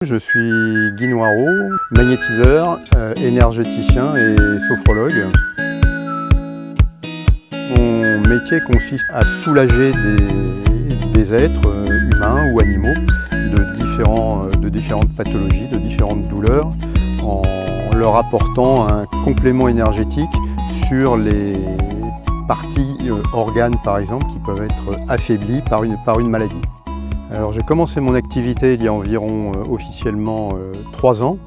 Je suis Guy Noireau, magnétiseur, énergéticien et sophrologue. Mon métier consiste à soulager des êtres humains ou animaux de différentes pathologies, de différentes douleurs, en leur apportant un complément énergétique sur les parties organes par exemple qui peuvent être affaiblies par une maladie. Alors j'ai commencé mon activité il y a environ officiellement 3 ans,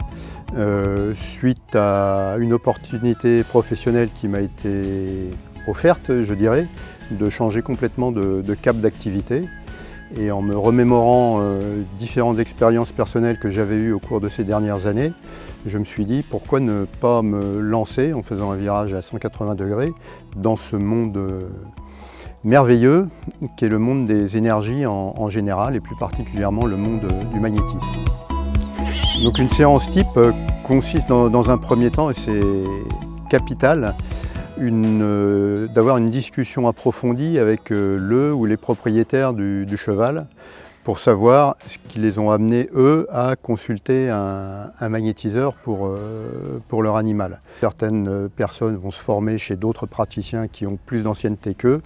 suite à une opportunité professionnelle qui m'a été offerte, je dirais, de changer complètement de cap d'activité. Et en me remémorant différentes expériences personnelles que j'avais eues au cours de ces dernières années, je me suis dit pourquoi ne pas me lancer en faisant un virage à 180 degrés dans ce monde merveilleux qui est le monde des énergies en général et plus particulièrement le monde du magnétisme. Donc une séance type consiste dans un premier temps, et c'est capital, d'avoir une discussion approfondie avec le ou les propriétaires du cheval pour savoir ce qui les ont amenés, eux, à consulter un magnétiseur pour leur animal. Certaines personnes vont se former chez d'autres praticiens qui ont plus d'ancienneté qu'eux.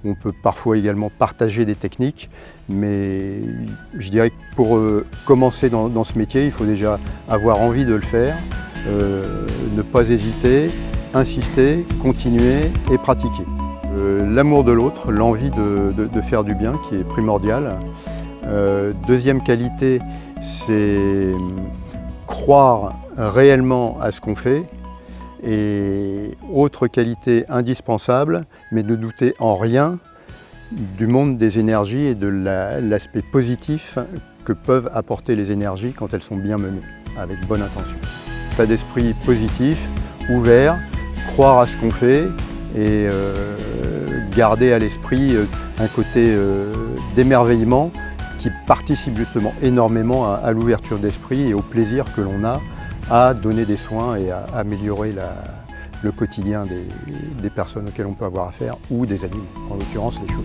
On peut parfois également partager des techniques, mais je dirais que pour commencer dans ce métier, il faut déjà avoir envie de le faire, ne pas hésiter, insister, continuer et pratiquer. L'amour de l'autre, l'envie de faire du bien qui est primordial. Deuxième qualité, c'est croire réellement à ce qu'on fait. Et autre qualité indispensable, mais ne douter en rien du monde des énergies et de l'aspect positif que peuvent apporter les énergies quand elles sont bien menées, avec bonne intention. État d'esprit positif, ouvert, croire à ce qu'on fait et garder à l'esprit un côté d'émerveillement qui participe justement énormément à l'ouverture d'esprit et au plaisir que l'on a à donner des soins et à améliorer le quotidien des personnes auxquelles on peut avoir affaire ou des animaux, en l'occurrence les chevaux.